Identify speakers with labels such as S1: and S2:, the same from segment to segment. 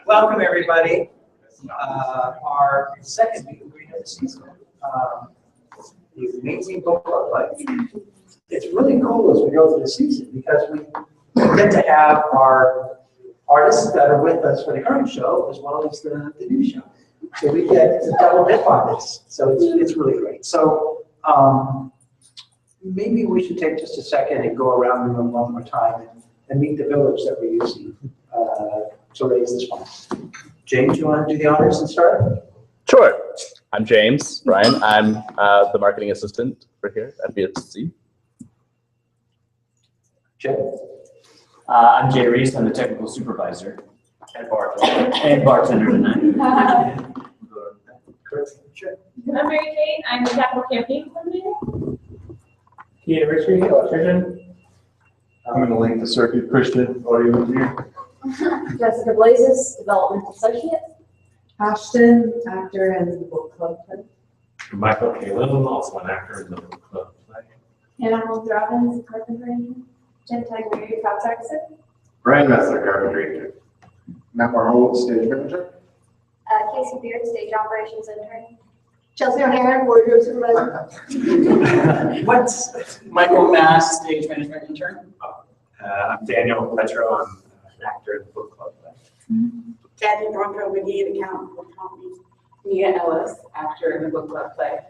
S1: Welcome, everybody. Our second meet and greet of the season. The amazing book club. It's really cool as we go through the season because we get to have our artists that are with us for the current show as well as the new show. So we get to double dip on this. So it's really great. So maybe we should take just a second and go around the room one more time and meet the village that we're using to raise this fund. James, you want to do the honors and start?
S2: Sure. I'm James Ryan. I'm the marketing assistant for here at BSC.
S1: Jay?
S3: I'm Jay Reese. I'm the technical supervisor and bartender tonight.
S4: I'm Mary Kate. I'm the capital campaign coordinator.
S3: Peter Ritchie, electrician.
S5: I'm going to link the circuit Christian audio engineer.
S6: Jessica Blazes, development associate.
S7: Ashton, actor in the book club play.
S8: Michael K. Little, also an actor in the book club play.
S4: Hannah Robbins, carpenter. Jen Taglieri, props artisan.
S5: Brian Messler, carpentry. Matt Marhold, stage manager.
S9: Casey Beard, stage operations intern.
S6: Chelsea O'Hara, wardrobe supervisor.
S1: What's
S3: Michael Mass, stage management intern.
S8: I'm Daniel Petro. I'm an actor in the book club play.
S7: Kathy Bronco McGee, accountant for companies. Mia Ellis, actor in the book club play.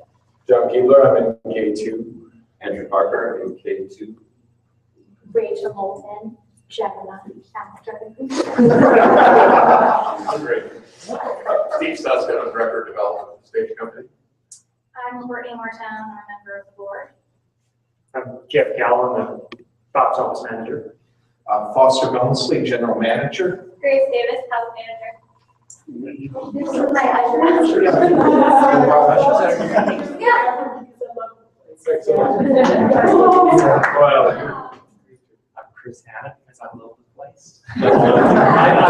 S5: John Keebler, I'm in K2. Andrew Parker, in K2.
S9: Rachel Moulton, Gemini, actor.
S5: Great. Steve Sussman, on record development stage company.
S9: I'm Courtney Mortown, I'm a member of the board.
S3: I'm Jeff Gallen, the props office manager.
S5: Foster Gunsley, general manager.
S9: Grace Davis, house manager. This is my usher. Yeah.
S5: Thanks so much.
S8: I'm Chris Hanna, because I love the place.
S3: I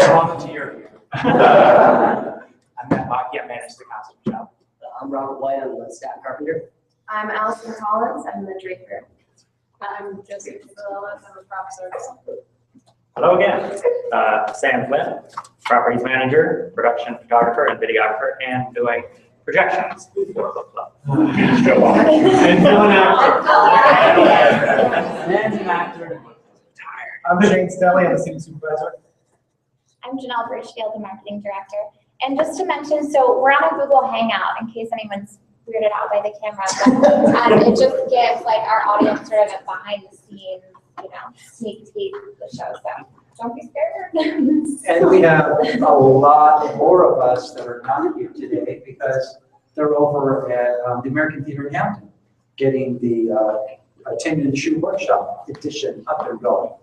S3: volunteer here. I'm Matt Baki, I manage the costume shop.
S10: I'm Robert White, I'm the staff carpenter.
S9: I'm Allison Collins, I'm the draper.
S4: I'm Josie Fazella, I'm a props artisan.
S3: Hello again. Sam Flynn, properties manager, production photographer, and videographer, and doing projections for book club.
S8: And an actor.
S3: I'm Shane Stelly, I'm the city supervisor.
S9: I'm Janelle Birchdale, the marketing director. And just to mention, so we're on a Google Hangout in case anyone's weirded out by the camera. But, it just gives like our audience sort of a behind the scenes, sneak peek of the show. So don't be scared.
S1: And we have a lot more of us that are not here today because they're over at the American Theater in Hampton getting the Tin and Shoe Workshop edition up and going.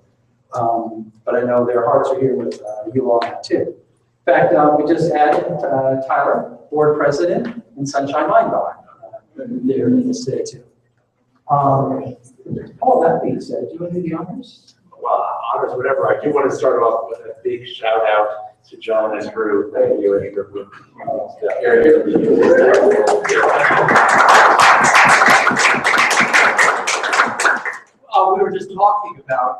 S1: But I know their hearts are here with you all now too. In fact, we just added Tyler, board president, and Sunshine Wine Bar. They're with us today too. All that being said, do you want to do the honors?
S8: Well, honors, whatever. I do want to start off with a big shout out to John and crew. Thank you. And your group.
S1: We were just talking about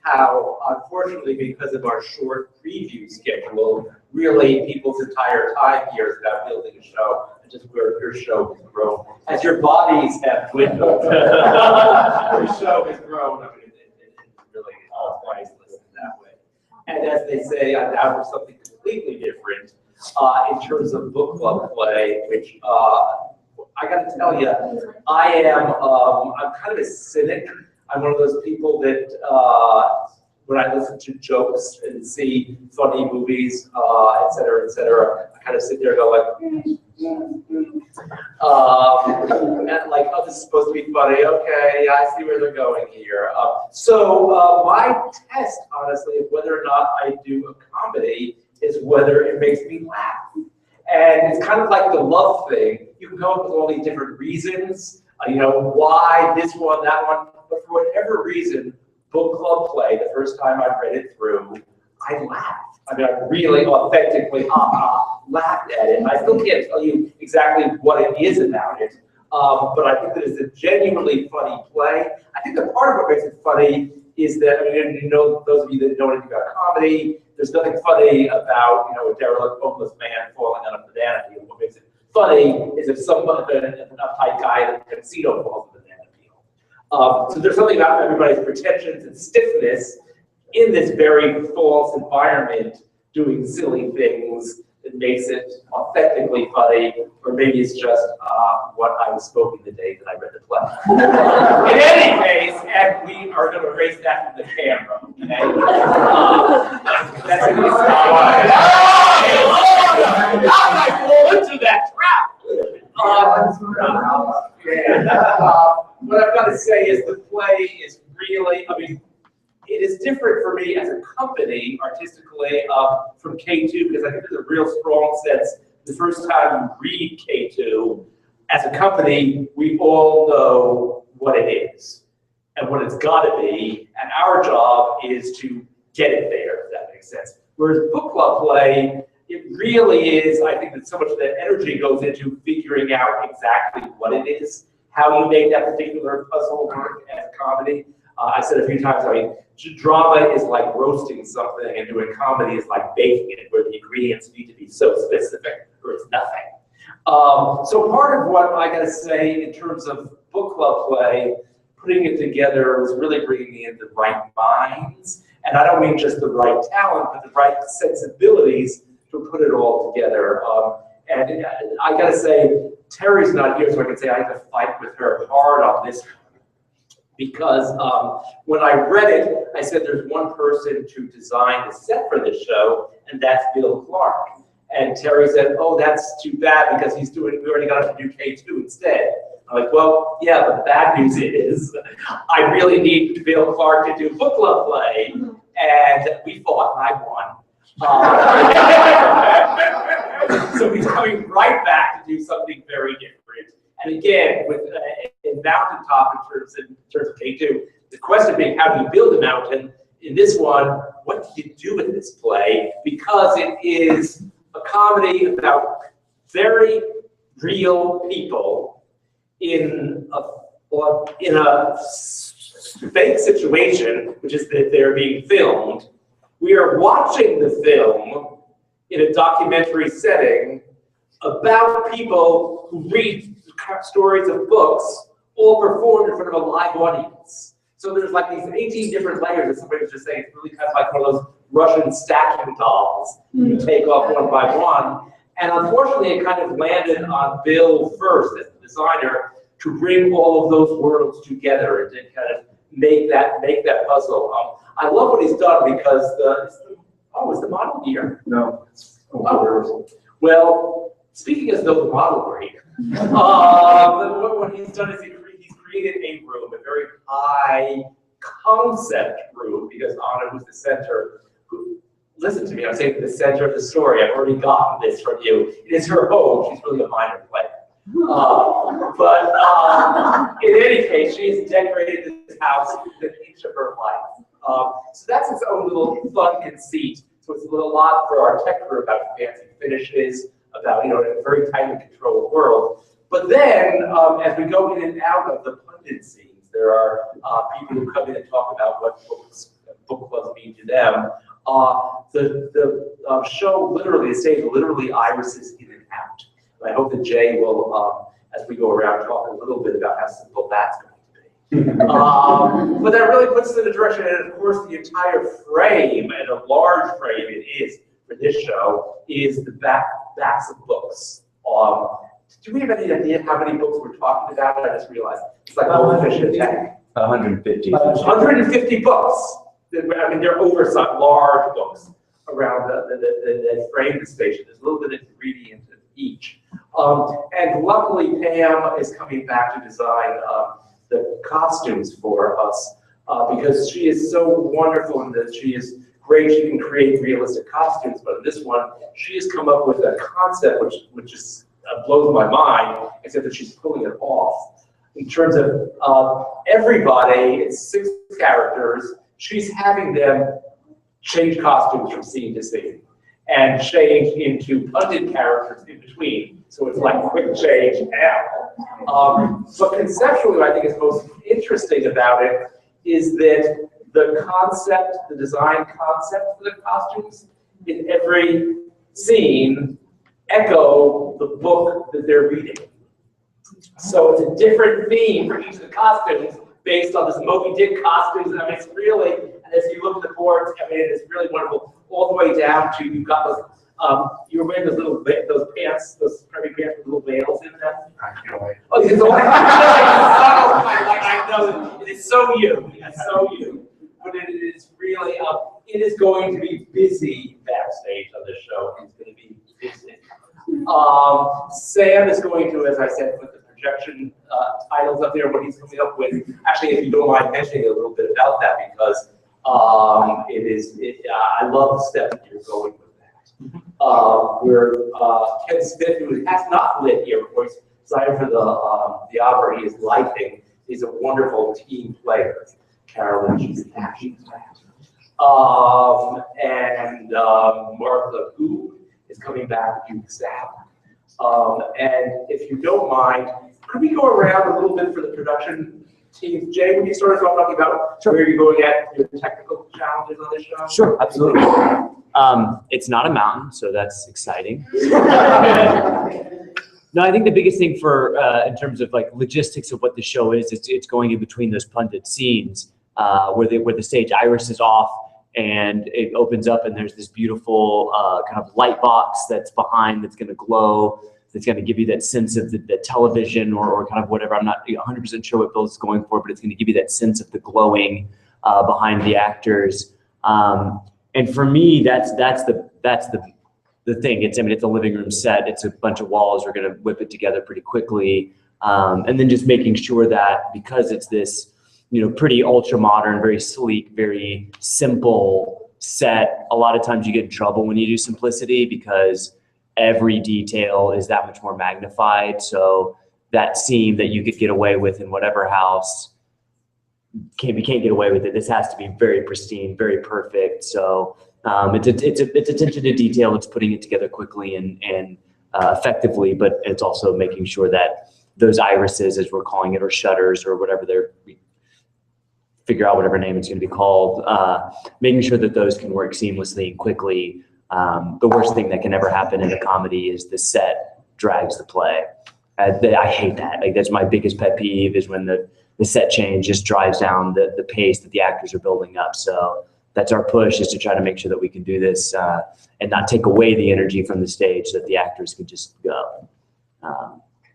S1: how, unfortunately, because of our short preview schedule, really people's entire time here is about building a show, and just where your show has grown. As your bodies have dwindled, your show has grown. I mean, it's really priceless in that way. And as they say, I'm now for something completely different in terms of book club play, which I got to tell you, I'm kind of a cynic. I'm one of those people that when I listen to jokes and see funny movies, et cetera, I kind of sit there and go like, and like, oh, this is supposed to be funny. Okay, yeah, I see where they're going here. So my test, honestly, of whether or not I do a comedy is whether it makes me laugh. And it's kind of like the love thing. You can come up with all these different reasons, why this one, that one. But for whatever reason, book club play, the first time I read it through, I laughed. I mean, I really authentically laughed at it. And I still can't tell you exactly what it is about it, but I think that it's a genuinely funny play. I think that part of what makes it funny
S8: is that, I mean, you know, those of you that know anything about comedy, there's nothing funny about, you know, a derelict homeless man falling on a banana peel. What makes it funny is if someone, an uptight guy at a casino falls on a banana peel. So there's something about everybody's pretensions and stiffness in this very false environment doing silly things that makes it authentically funny, or maybe it's just what I was smoking the day that I read the play. In any case, and we are going to erase that from the camera, okay? That's an aside. How did I fall into that trap? What I've got to say is the play is really, I mean, it is different for me as a company, artistically, from K2, because I think there's a real strong sense the first time you read K2, as a company, we all know what it is and what it's got to be, and our job is to get it there, if that makes sense. Whereas book club play, it really is, I think that so much of that energy goes into figuring out exactly what it is, how you make that particular puzzle work as a comedy. I said a few times, I mean, drama is like roasting something and doing comedy is like baking it, where the ingredients need to be so specific or it's nothing. So part of what I gotta say in terms of book club play, putting it together was really bringing in the right minds. And I don't mean just the right talent, but the right sensibilities to put it all together. And I gotta say, Terry's not here, so I can say I had to fight with her hard on this one. Because when I read it, I said there's one person to design the set for this show, and that's Bill Clark. And Terry said, oh, that's too bad because we already got him to do K2 instead. I'm like, well, yeah, but the bad news is I really need Bill Clark to do book club play, and we fought and I won. So he's coming right back to do something very different. And again, with in mountaintop in terms of K2, the question being how do you build a mountain? In this one, what do you do with this play? Because it is a comedy about very real people in a fake situation, which is that they're being filmed. We are watching the film in a documentary setting about people who read stories of books, all performed in front of a live audience. So there's like these 18 different layers, as somebody was just saying, it's really kind of like one of those Russian stacking dolls you take off one by one. And unfortunately, it kind of landed on Bill first as the designer to bring all of those worlds together and to kind of make that puzzle. I love what he's done because is the model here?
S5: No.
S8: Well, speaking as though the model were here, what he's done is he's created a room, a very high concept room, because Anna was the center. Listen to me, I'm saying the center of the story. I've already gotten this from you. It is her home. She's really a minor player. But in any case, she's decorated this house with an inch of her life. So that's its own little fun conceit. So it's a little lot for our tech crew about fancy finishes, about, you know, a very tightly controlled world. But then, as we go in and out of the pundit scenes, there are people who come in and talk about what book clubs mean to them. The show literally, the stage literally irises in and out. And I hope that Jay will, as we go around, talk a little bit about how simple that's going to be. But that really puts us in a direction, and of course the entire frame, and a large frame it is for this show, is the backs of books. Do we have any idea how many books we're talking about? I just realized it's like Goldfish in a tank.
S5: 150.
S8: 150 books. I mean, they're oversized, large books around the frame the station. There's a little bit of ingredient in each. And luckily, Pam is coming back to design the costumes for us because she is so wonderful in that she is great. She can create realistic costumes, but in this one, she has come up with a concept which is blows my mind, except that she's pulling it off. In terms of everybody, it's 6 characters. She's having them change costumes from scene to scene and change into pundit characters in between. So it's like quick change now. But conceptually, what I think is most interesting about it is that the concept, the design concept for the costumes in every scene echo the book that they're reading. So it's a different theme for each of the costumes based on this Moby Dick costumes. I mean, it's really, and as you look at the boards, I mean, it's really wonderful. All the way down to, you've got those, you were wearing those little, those pants, those preppy pants with little veils in them. Oh, it's all, I know, it is so you, it's so you. But it is really, it is going to be busy backstage on this show. It's going to be busy. Sam is going to, as I said, put the projection titles up there, what he's coming up with. Actually, if you don't mind mentioning a little bit about that, because I love the step that you're going with that. Where Ken Smith, who has not lit here, of course, designer for the opera, he is lighting. He's a wonderful team player. Carolyn, she's and Martha Hu is coming back to do Zap. And if you don't mind, could we go around a little bit for the production teams? Jay, would you start us off talking about where you're going at your technical challenges on this show?
S11: Sure, absolutely. It's not a mountain, so that's exciting. No, I think the biggest thing for in terms of like logistics of what the show is, it's going in between those punted scenes where the stage iris is off and it opens up and there's this beautiful kind of light box that's behind that's going to glow, that's going to give you that sense of the television or kind of whatever. I'm not 100% sure what Bill's going for, but it's going to give you that sense of the glowing behind the actors. And for me, that's the thing. It's a living room set. It's a bunch of walls. We're going to whip it together pretty quickly, and then just making sure that because it's this, pretty ultra modern, very sleek, very simple set. A lot of times you get in trouble when you do simplicity because every detail is that much more magnified. So that scene that you could get away with in whatever house, you can't get away with it. This has to be very pristine, very perfect. So it's attention to detail. It's putting it together quickly and effectively, but it's also making sure that those irises, as we're calling it, or shutters, or whatever figure out whatever name it's going to be called, making sure that those can work seamlessly and quickly. The worst thing that can ever happen in a comedy is the set drags the play. I hate that. Like, that's my biggest pet peeve, is when the set change just drives down the pace that the actors are building up. So that's our push, is to try to make sure that we can do this and not take away the energy from the stage, so that the actors can just go.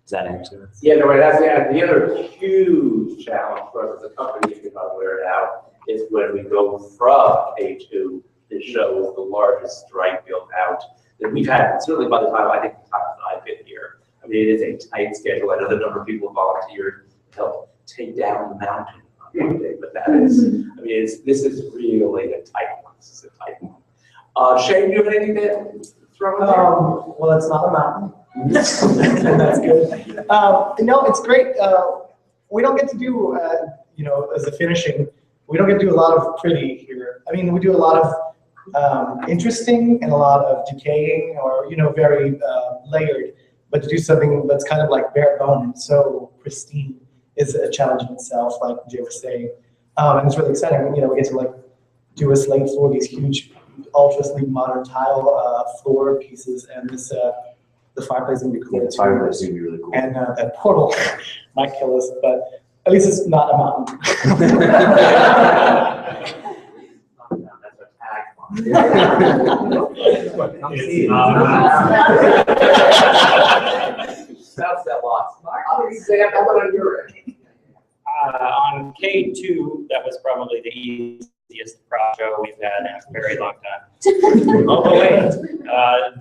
S11: Does that answer?
S8: Yeah, no, that's the other huge challenge for us as a company, if you want to wear it out, is when we go from K2, this show is the largest strike built out that we've had, certainly by the time I've been here. I mean, it is a tight schedule. I know the number of people volunteered to help take down the mountain on one day, but that is, I mean, this is really a tight one. This is a tight one. Shane, do you have anything to throw in there?
S12: Well, it's not a mountain. That's good. No, it's great. We don't get to do, as a finishing, we don't get to do a lot of pretty here. I mean, we do a lot of interesting and a lot of decaying, or, very layered. But to do something that's kind of like bare bones, so pristine, is a challenge in itself, like Jay was saying. And it's really exciting. We get to do a slate floor, these huge, ultra sleek modern tile floor pieces, and this the fireplace is gonna be cool.
S11: Yeah, the fireplace is gonna be really cool.
S12: And that portal might kill us, but at least it's not a mountain.
S8: Come see it. That's that loss. Sam, how about on your end?
S3: On K2, that was probably the easiest show we've had in a very long time. Oh, but wait,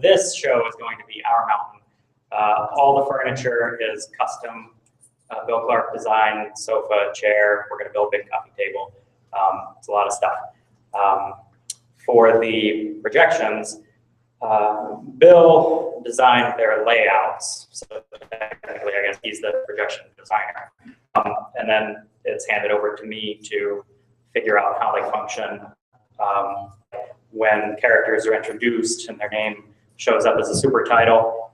S3: this show is going to be our mountain. All the furniture is custom, Bill Clark design, sofa, chair. We're going to build a big coffee table. It's a lot of stuff. For the projections, Bill designed their layouts, so technically I guess he's the projection designer. And then it's handed over to me to figure out how they function when characters are introduced and their name shows up as a super title.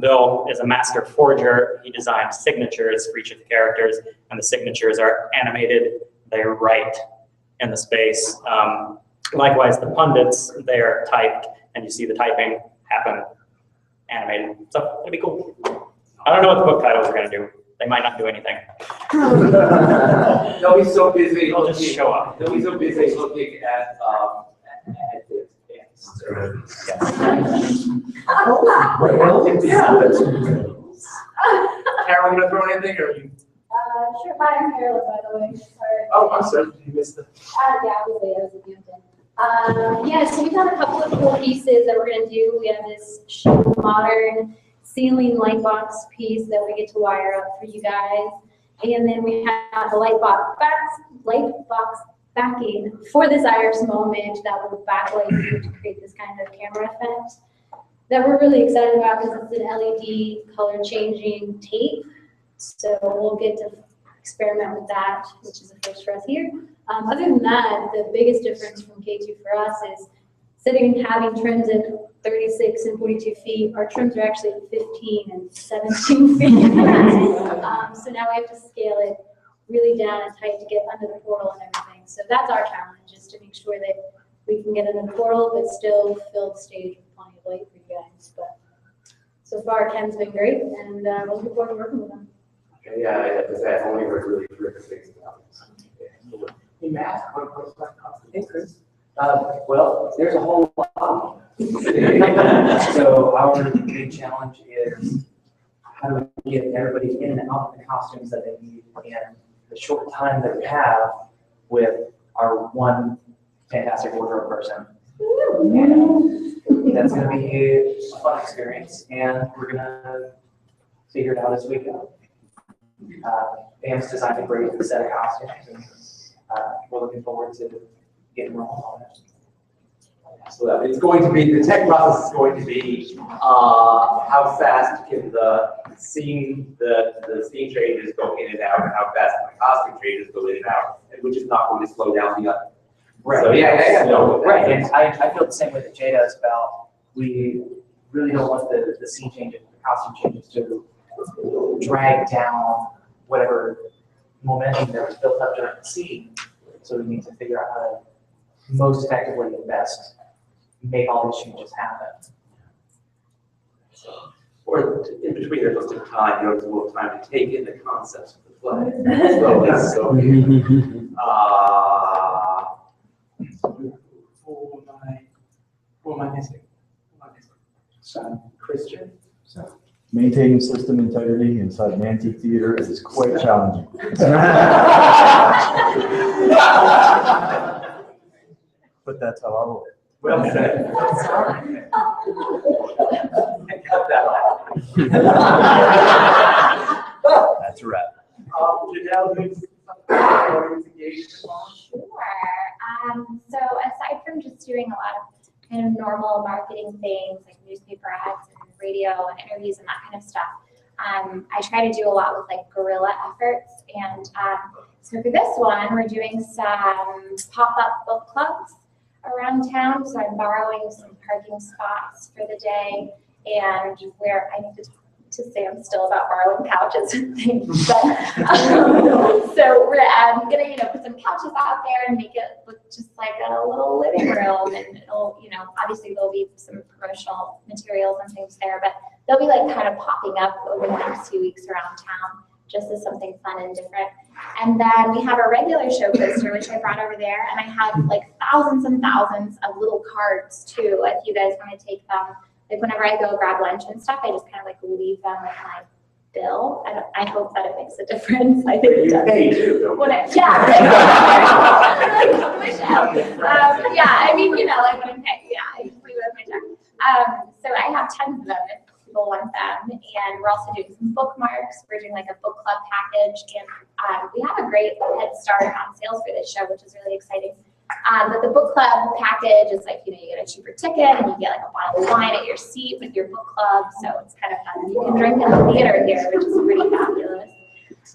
S3: Bill is a master forger. He designed signatures for each of the characters, and the signatures are animated. They write in the space. Likewise, the pundits, they are typed, and you see the typing happen animated. So it'll be cool. I don't know what the book titles are going to do. They might not do anything.
S8: They'll be so busy.
S3: They'll just show up.
S8: They'll be so busy looking at this. Carol, you want to throw anything, or you?
S4: Sure, hi, I'm Carolyn, by the way, sorry.
S8: Oh, I'm sorry, you missed the.
S4: Yeah, I was at Hampton. Yeah, so we've got a couple of cool pieces that we're gonna do. We have this modern ceiling light box piece that we get to wire up for you guys. And then we have the light box backing for this iris moment that will backlight you to create this kind of camera effect that we're really excited about because it's an LED color changing tape. So we'll get to experiment with that, which is a first for us here. Other than that, the biggest difference from K2 for us is sitting and having trims at 36 and 42 feet. Our trims are actually at 15 and 17 feet. So now we have to scale it really down and tight to get under the portal and everything. So that's our challenge, is to make sure that we can get under the portal, but still fill the stage with plenty of light for you guys. But so far, Ken's been great, and we're looking forward to working with him.
S8: Yeah, I have to say, I've only heard really terrific things about this. Hey, Matt, what's that cost?
S10: Hey, Chris. Well, there's a whole lot. So our big challenge is how do we get everybody in and out of the costumes that they need in the short time that we have with our one fantastic wardrobe person. And that's going to be a fun experience, and we're going to figure it out as we go. Pam's designed a great set of costumes, and we're looking forward to getting rolling on it.
S8: So it's going to be, the tech process is going to be how fast can the scene changes go in and out, and how fast the costume changes go in and out, and which is not going to slow down the other.
S10: Right.
S8: So yeah, no.
S10: Right, and I feel the same way that Jay does about, we really don't want the scene changes, the costume changes to drag down whatever momentum that was built up during the scene. So we need to figure out how to most effectively and best make all these changes happen.
S8: Or in between, there's just time, there's a little time to take in the concepts of the play. So who am I missing? Christian?
S13: Maintaining system integrity inside an amphitheater is quite challenging. But that's how I roll.
S8: Well said. I cut that off.
S2: That's a wrap.
S8: Janelle, who's engaged?
S9: Sure. So aside from just doing a lot of kind of normal marketing things like newspaper ads and radio and interviews and that kind of stuff, I try to do a lot with like guerrilla efforts. And so for this one, we're doing some pop-up book clubs around town. So I'm borrowing some parking spots for the day, and where I need to say I'm still about borrowing couches and things. But so we're gonna put some couches out there and make it look just like a little living room, and it'll obviously there'll be some promotional materials and things there, but they'll be like kind of popping up over the next few weeks around town, just as something fun and different. And then we have a regular show poster, which I brought over there, and I have like thousands and thousands of little cards too, if you guys want to take them. Like whenever I go grab lunch and stuff, I just kind of like leave them with my bill. I hope that it makes a difference. I think it does.
S8: You pay too, don't you?
S9: Yeah, I mean, like when I pay, I just leave it with my check. So I have tons of them if people want them. And we're also doing some bookmarks. We're doing like a book club package. And we have a great head start on sales for this show, which is really exciting. But the book club package is like, you get a cheaper ticket and you get like a bottle of wine at your seat with your book club. So it's kind of fun. You can drink in the theater here, which is pretty fabulous.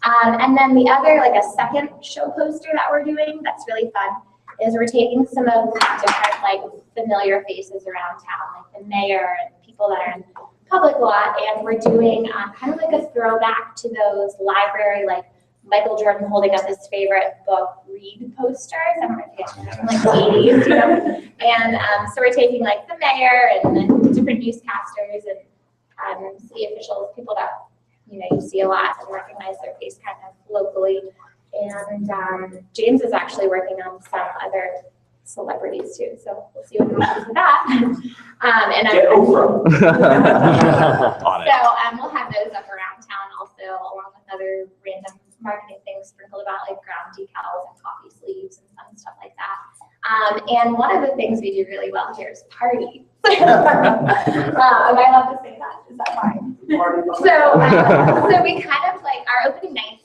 S9: And then the other, like a second show poster that we're doing that's really fun is we're taking some of the different like familiar faces around town, like the mayor and people that are in public a lot, and we're doing kind of like a throwback to those library like Michael Jordan holding up his favorite book read posters. I don't know if you guys remember, like the 80s, you know. And so we're taking like the mayor and then different newscasters and city officials, people that you know you see a lot and recognize their face kind of locally. And James is actually working on some other celebrities too, so we'll see what happens with that. And
S8: Get Oprah.
S9: So we'll have those up around town also, along with other random marketing things sprinkled about, like ground decals and coffee sleeves and fun stuff like that. And one of the things we do really well here is parties. Am I allowed to say that? Is that fine? So we kind of like our opening nights.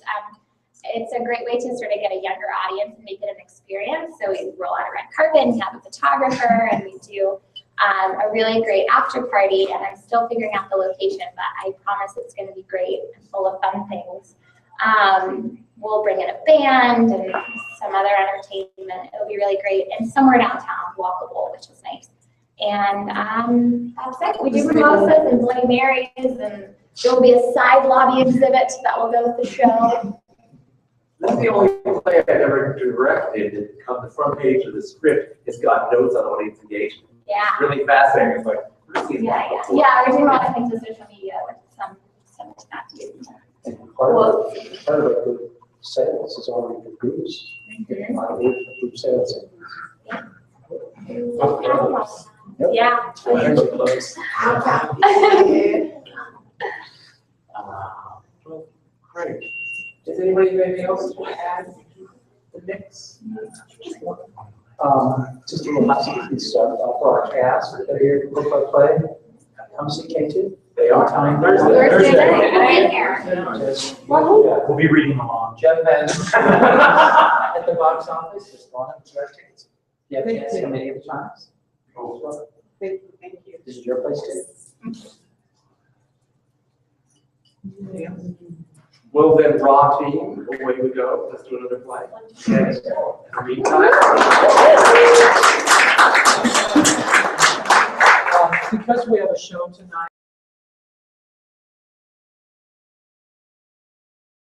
S9: It's a great way to sort of get a younger audience and make it an experience. So we roll out a red carpet and have a photographer, and we do a really great after party. And I'm still figuring out the location, but I promise it's going to be great and full of fun things. We'll bring in a band and some other entertainment. It'll be really great, and somewhere downtown, walkable, which is nice. And that's it. We do mimosas and Bloody Marys, and there will be a side lobby exhibit that will go with the show.
S8: That's the only play I've ever directed that on the front page of the script has got notes on audience engagement.
S9: Yeah.
S8: It's really fascinating. It's like,
S9: Yeah, we're doing a lot of things with social media with some like that too.
S14: Part of a good sales is already good groups. Group sales.
S9: Yeah.
S8: Great. Does anybody have anything else to add to the mix?
S14: Just a little housekeeping stuff for our cast. They're here to look our play. Come see K2.
S8: They are.
S14: Time
S9: Thursday night.
S11: We'll be reading along.
S14: Jeff has at the box office, just one of the tickets. You have a chance to come any of the times.
S7: Thank you.
S14: This is your place too.
S8: Well then, Raw team, away we go. Let's do another play. Okay. Meantime.
S14: Because we have a show tonight.